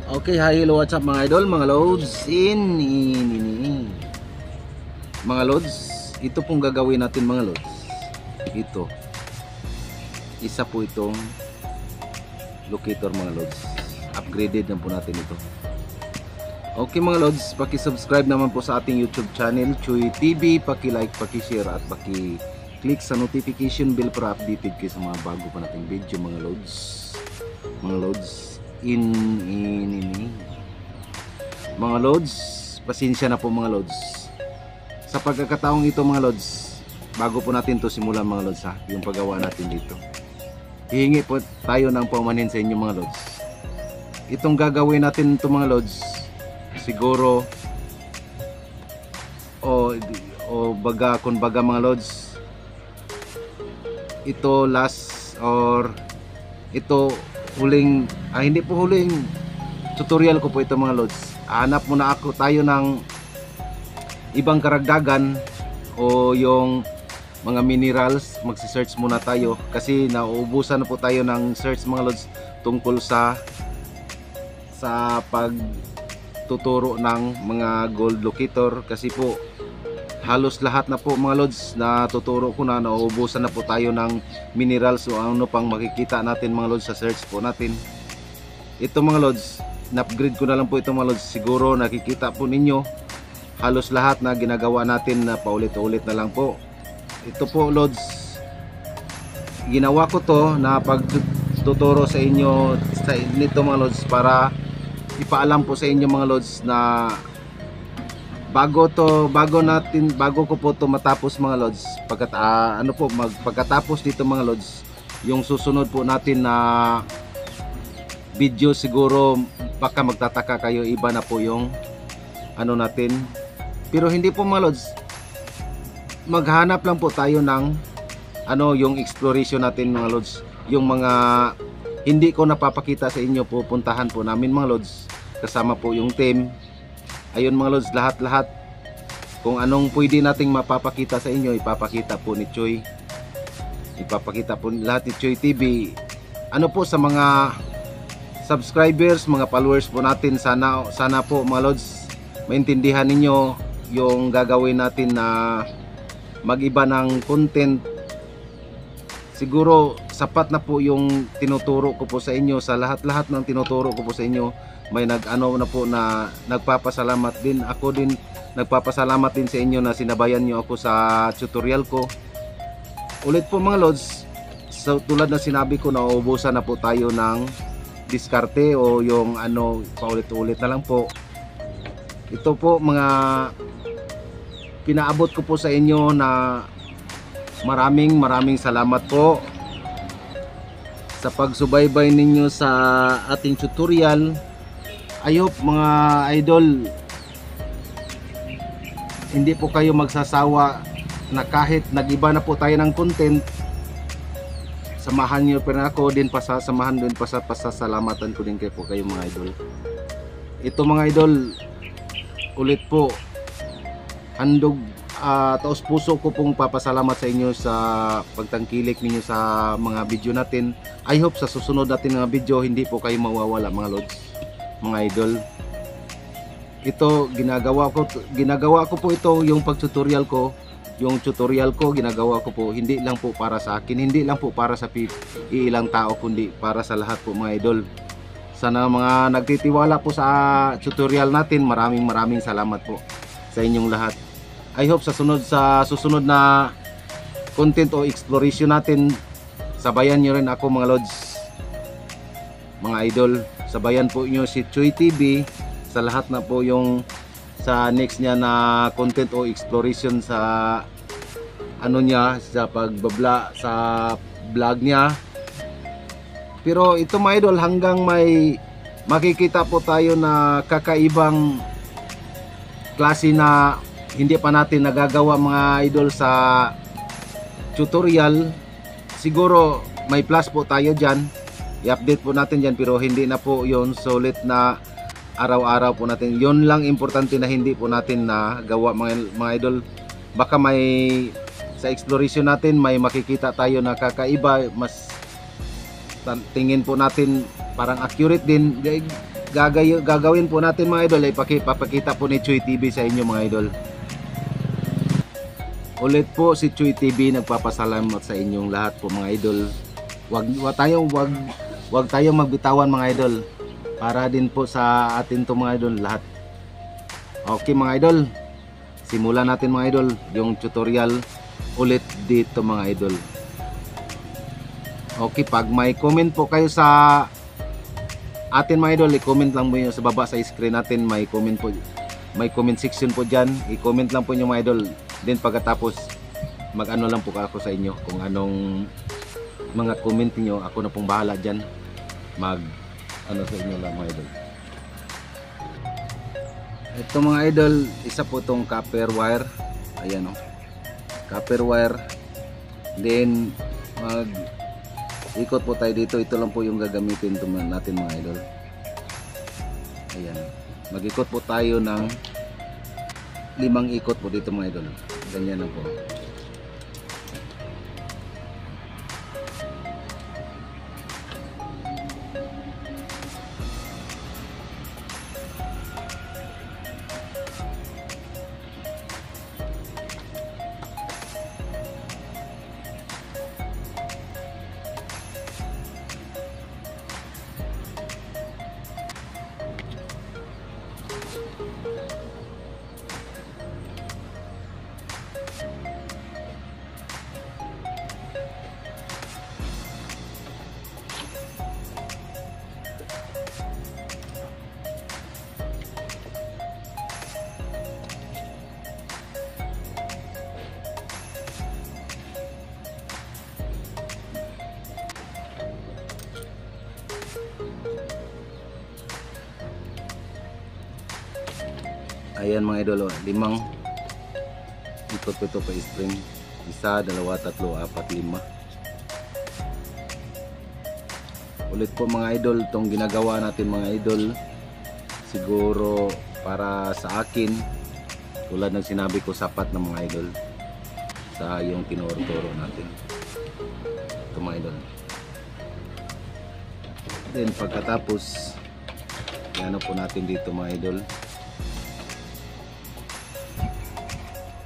Okay, hi, hello, what's up mga idol, mga loads, mga loads, ito pong gagawin natin mga loads. Ito, isa po itong locator mga loads. Upgraded na po natin ito. Okay mga loads, paki-subscribe naman po sa ating YouTube channel, Chuy TV, paki-like, paki-share at paki-click sa notification bell para updated kayo sa mga bago pa nating video mga loads. Mga loads, mga loads, pasensya na po mga loads sa pagkakataong ito mga loads. Bago po natin to simulan mga loads ha, yung paggawa natin dito, hihingi po tayo ng paumanhin sa inyo mga loads. Itong gagawin natin ito mga loads, siguro o baga kung baga mga loads, ito last or ito huling, hindi po huling tutorial ko po ito mga loads. Hanap muna ako tayo ng ibang karagdagan o yung mga minerals, magsi-search muna tayo kasi nauubusan na po tayo ng search mga loads tungkol sa pagtuturo ng mga gold locator, kasi po halos lahat na po mga loads na tuturo ko na nauubusan na po tayo ng minerals o ano pang makikita natin mga loads sa search po natin. Ito mga loads, na-upgrade ko na lang po ito mga loads. Siguro nakikita po ninyo halos lahat na ginagawa natin na paulit-ulit na lang po. Ito po loads, ginawa ko to na pagtuturo sa inyo nito mga loads para ipaalam po sa inyo mga loads na bago ko po to matapos mga loads, pagkatapos dito mga loads, yung susunod po natin na video, siguro baka magtataka kayo, iba na po yung ano natin. Pero hindi po mga loads, maghanap lang po tayo ng yung exploration natin mga loads. Yung mga hindi ko napapakita sa inyo, pupuntahan po namin mga loads, kasama po yung team. Ayun mga loads, lahat kung anong pwede nating mapapakita sa inyo, ipapakita po ni Chuy. Ipapakita po lahat ni Chuy TV. Ano po sa mga subscribers, mga followers po natin, sana po mga loads maintindihan ninyo yung gagawin natin na mag-iba ng content. Siguro sapat na po yung tinuturo ko po sa inyo. Sa lahat ng tinuturo ko po sa inyo, may na po na nagpapasalamat din. Ako din nagpapasalamat din sa inyo na sinabayan nyo ako sa tutorial ko. Ulit po mga loads, so, tulad na sinabi ko, nauubusan na po tayo ng diskarte o yung paulit-ulit na lang po. Ito po mga pinaabot ko po sa inyo na maraming salamat po sa pagsubaybay ninyo sa ating tutorial. I hope mga idol, hindi po kayo magsasawa na kahit nag-iba na po tayo ng content, samahan nyo pa rin ako din, samahan din pasasalamatan ko din kayo mga idol. Ito mga idol, ulit po, handog taos puso ko pong papasalamat sa inyo sa pagtangkilik ninyo sa mga video natin. I hope sa susunod natin mga video hindi po kayo mawawala mga lods, mga idol. Ito ginagawa ko po ito, yung pagtutorial ko, ginagawa ko po hindi lang po para sa akin, hindi lang po para sa ilang tao, kundi para sa lahat po mga idol. Sana mga nagtitiwala po sa tutorial natin, maraming salamat po sa inyong lahat. I hope sa susunod na content o exploration natin, sabayan nyo rin ako mga lods, mga idol. Sabayan po nyo si Chuy TV sa lahat na po yung sa next niya na content o exploration sa sa pagbabla sa vlog niya. Pero ito mga idol, hanggang may makikita po tayo na kakaibang klase na hindi pa natin nagagawa mga idol sa tutorial, siguro may plus po tayo dyan, i-update po natin dyan. Pero hindi na po yon solid na araw-araw po natin. Yon lang importante na hindi po natin na gawa mga idol. Baka may sa exploration natin may makikita tayo na kakaiba, mas tingin po natin parang accurate din. gagawin po natin mga idol ay papakita po ni Chuy TV sa inyo mga idol. Ulit po si Chuy TV nagpapasalamat sa inyong lahat po mga idol. Wag tayong magbitawan mga idol. Para din po sa atin to mga idol lahat. Okay mga idol. Simulan natin mga idol yung tutorial ulit dito mga idol. Okay, pag may comment po kayo sa atin mga idol, i-comment lang po nyo sa baba sa screen natin. May comment po, may comment section po dyan. I-comment lang po nyo mga idol. Then pagkatapos mag-ano lang po ako sa inyo kung anong mga comment niyo. Ako na pong bahala dyan mag ano sa inyo lang mga idol. Ito mga idol, isa po tong copper wire. Ayan o, copper wire. Then mag ikot po tayo dito. Ito lang po yung gagamitin natin mga idol. Ayan, mag-ikot po tayo ng 5 ikot po dito mga idol. Ganyan lang po. Ayan mga idol, 5 ikot po ito pa spring. 1, 2, 3, 4, 5. Ulit po mga idol, itong ginagawa natin mga idol, siguro para sa akin, tulad ng sinabi ko, sapat na mga idol sa yung tinuro natin. Ito mga idol. Then pagkatapos, yan po natin dito mga idol.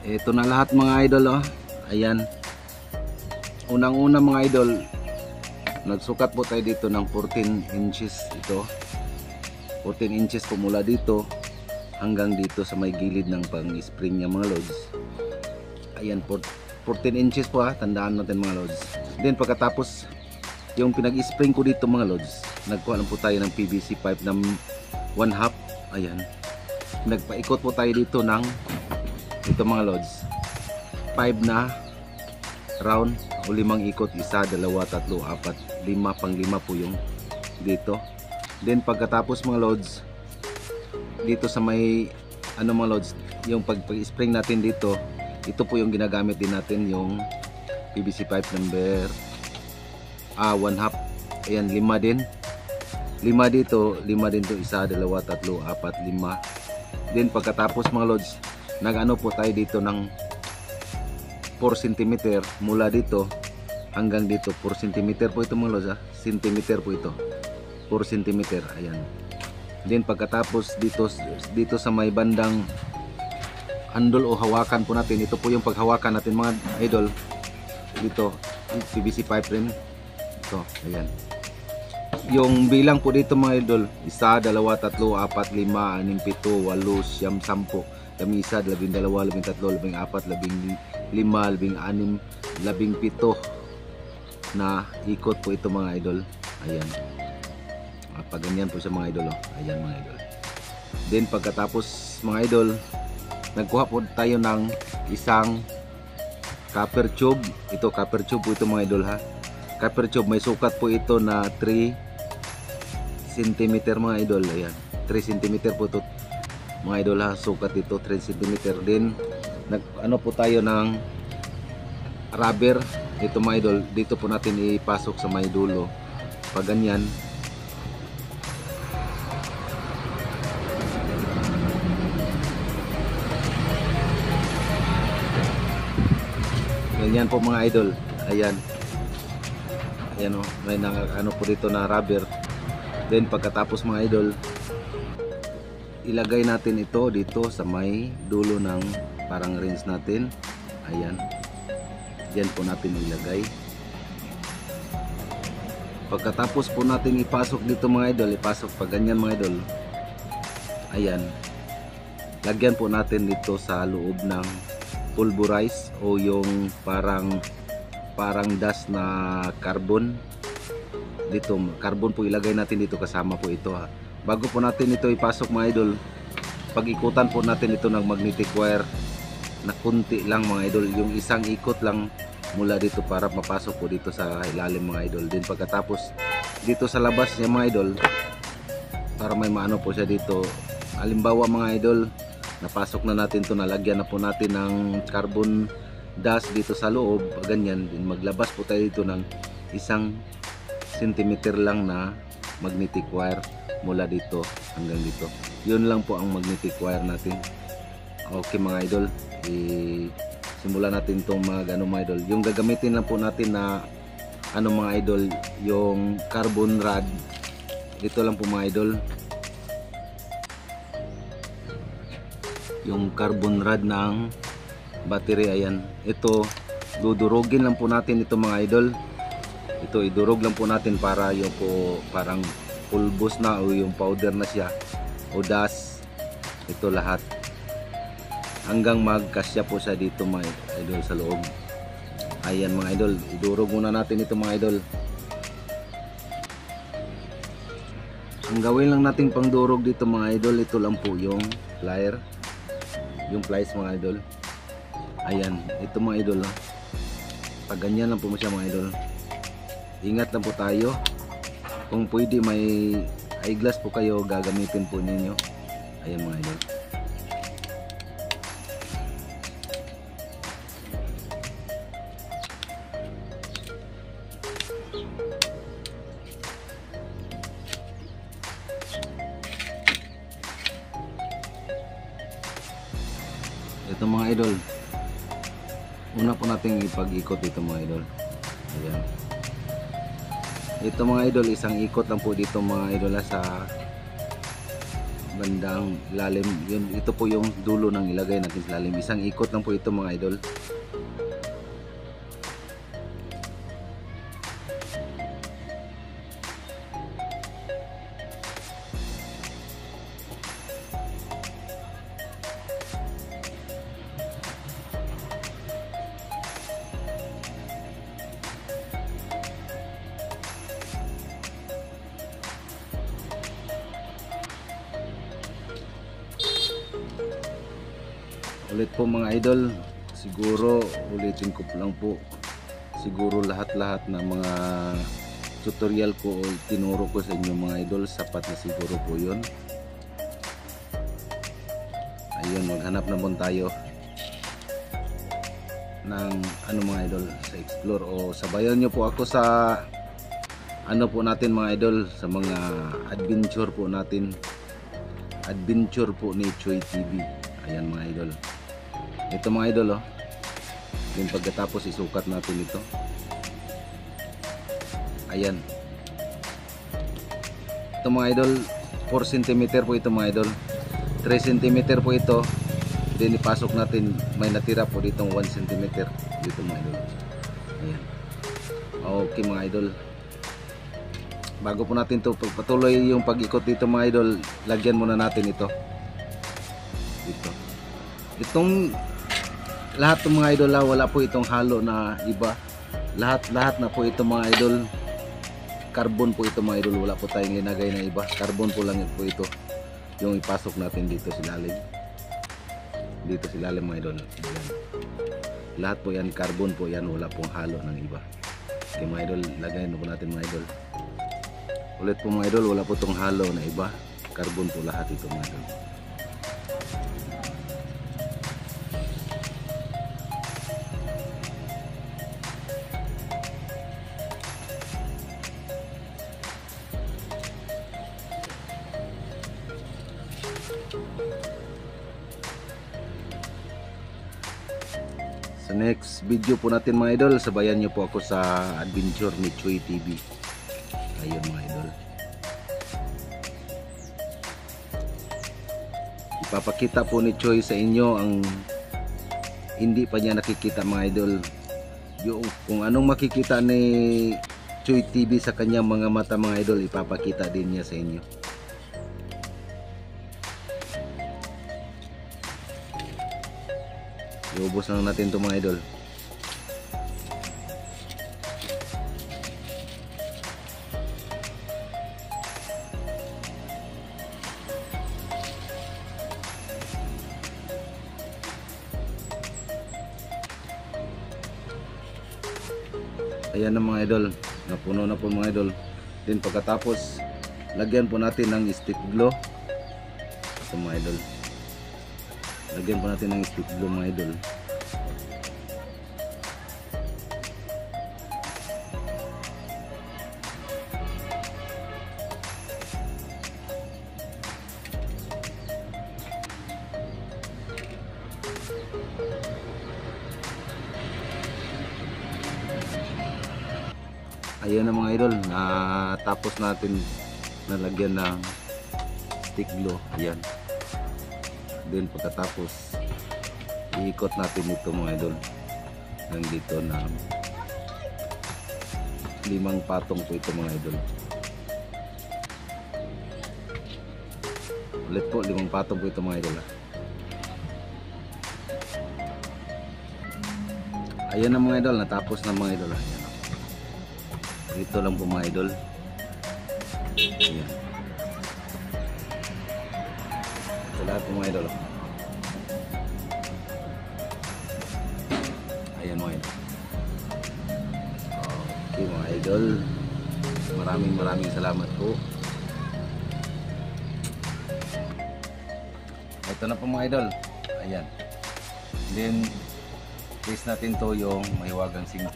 Ito na lahat mga idol oh. Ayan. Unang-una mga idol, nagsukat po tayo dito ng 14 inches ito. 14 inches po mula dito hanggang dito sa may gilid ng pang-spring niya mga lods. Ayan, 14 inches po ha. Tandaan natin mga lods. Then pagkatapos yung pinag-spring ko dito mga lods, nagkuha lang po tayo ng PVC pipe ng 1/2. Ayan. Nagpaikot po tayo dito ng ito mga lods, 5 na round o 5 ikot. 1, 2, 3, 4, 5, pang-5 po yung dito. Then pagkatapos mga lods, dito sa may ano mga lods, yung pag-spring natin dito, ito po yung ginagamit din natin, yung PVC pipe number 1/2. Ayan, 5 din. 5 dito, 5 din to. 1, 2, 3, 4, 5. Then pagkatapos mga lods, nag-ano po tayo dito ng 4 cm mula dito hanggang dito. 4 cm po ito mga lods ha. Centimeter po ito. 4 cm. Ayan. Then pagkatapos dito sa may bandang handle o hawakan po natin. Ito po yung paghawakan natin mga idol. Dito, PVC pipe rin. Ito, ayan. Yung bilang po dito mga idol, 1, 2, 3, 4, 5, 6, 7, 8, 9, 10. Kami 1, 12, 13, 14, 15, 16, 17 na ikot po ito mga idol. Ayan. Pag ganyan po siya mga idol. Oh. Ayan mga idol. Then pagkatapos mga idol, nagkuha po tayo ng isang copper tube. Ito copper tube po ito mga idol ha. Copper tube, may sukat po ito na 3 cm mga idol. Ayan. 3 cm po ito mga idol ha, sukat dito 3 cm. Din ano po tayo ng rubber dito mga idol. Dito po natin ipasok sa may dulo. Pag ganyan, ganyan po mga idol. Ayan. Ayan o, may ano po dito na rubber. Then pagkatapos mga idol, ilagay natin ito dito sa may dulo ng parang rinse natin. Ayan, diyan po natin ilagay. Pagkatapos po natin ipasok dito mga idol, ipasok pa ganyan mga idol. Ayan, lagyan po natin dito sa loob ng pulverize o yung parang dust na carbon. Dito carbon po ilagay natin dito, kasama po ito ha. Bago po natin ito ipasok mga idol, pag-ikutan po natin ito ng magnetic wire na kunti lang mga idol, yung isang ikot lang mula dito para mapasok po dito sa ilalim mga idol. Din pagkatapos dito sa labas niya mga idol, para may maano po siya dito. Halimbawa mga idol, napasok na natin to, nalagyan na po natin ng carbon dust dito sa loob, ganyan din maglabas po tayo dito ng 1 centimeter lang na magnetic wire mula dito hanggang dito. Yun lang po ang magnetic wire natin. Okay mga idol, simulan natin itong mga mga idol. Yung gagamitin lang po natin na mga idol, yung carbon rod. Dito lang po mga idol, yung carbon rod ng battery. Ayan, ito dudurugin lang po natin ito mga idol. Ito idurog lang po natin para yung po parang pulbos na o yung powder na siya o dust. Ito lahat hanggang magkasya po siya dito mga idol sa loob. Ayan mga idol, idurog muna natin ito mga idol. Ang gawin lang nating pangdurog dito mga idol, ito lang po yung plier, yung pliers mga idol. Ayan, ito mga idol, pag ganyan lang po siya mga idol. Ingat lang po tayo, kung pwede may eyeglass po kayo, gagamitin po ninyo. Ayan mga idol. Ito mga idol, una po natin ipag-ikot dito mga idol. Ayan. Ito mga idol, isang ikot lang po dito mga idol sa bandang lalim. Yun, ito po yung dulo ng ilagay natin sa lalim. Isang ikot lang po ito mga idol. Ulit po mga idol, siguro ulitin ko lang po, siguro lahat-lahat ng mga tutorial ko o tinuro ko sa inyo mga idol, sapat na siguro po yun. Ayun, maghanap naman tayo ng mga idol sa explore, o sabayan nyo po ako sa po natin mga idol, sa mga adventure po natin, adventure po ni Choy TV. Ayan mga idol, ito mga idol yung pagkatapos isukat natin ito. Ayan, ito mga idol, 4 cm po ito mga idol, 3 cm po ito. Then ipasok natin, may natira po ditong 1 cm dito mga idol. Ayan, okay mga idol, bago po natin to patuloy yung pag-ikot dito mga idol, lagyan muna natin ito dito. Itong lahat ng mga idol, wala po itong halo na iba, lahat na po ito mga idol, carbon po ito mga idol, wala po tayong linagay na iba, carbon po lang po ito yung ipasok natin dito sa ilalim, mga idol. Ayan. Lahat po yan carbon po yan, wala pong halo ng iba. Okay mga idol, lagayin po natin mga idol. Ulit po mga idol, wala po itong halo na iba, carbon po lahat ito mga idol. Sa next video po natin mga idol, sabayan nyo po ako sa adventure ni Choy TV. Ayun mga idol. Papakita po ni Choy sa inyo ang hindi pa niya nakikita mga idol. Yung kung anong makikita ni Choy TV sa kanyang mga mata mga idol, ipapakita din niya sa inyo. Iubos lang natin ito mga idol. Ayan na mga idol, napuno na po mga idol. Then pagkatapos lagyan po natin ng stick glue. Ito mga idol, lagyan po natin ng stick glue mga idol. Ayan na mga idol, tapos natin nalagyan ng stick glue. Ayan. Then pagkatapos iikot natin ito mga idol hanggang dito na 5 patong po ito mga idol. Ulit po, 5 patong po ito mga idol. Ayan na mga idol, natapos na mga idol. Ayan. Ito lang po mga idol. Ayan. Ito lahat po mga idol. Ayan mga idol. Okay mga idol, maraming salamat po. Ito na po mga idol. Ayan. Then taste natin to yung mahiwagang singit.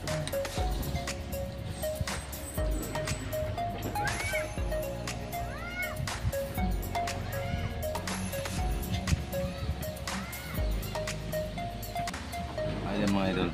Ayan mga idol.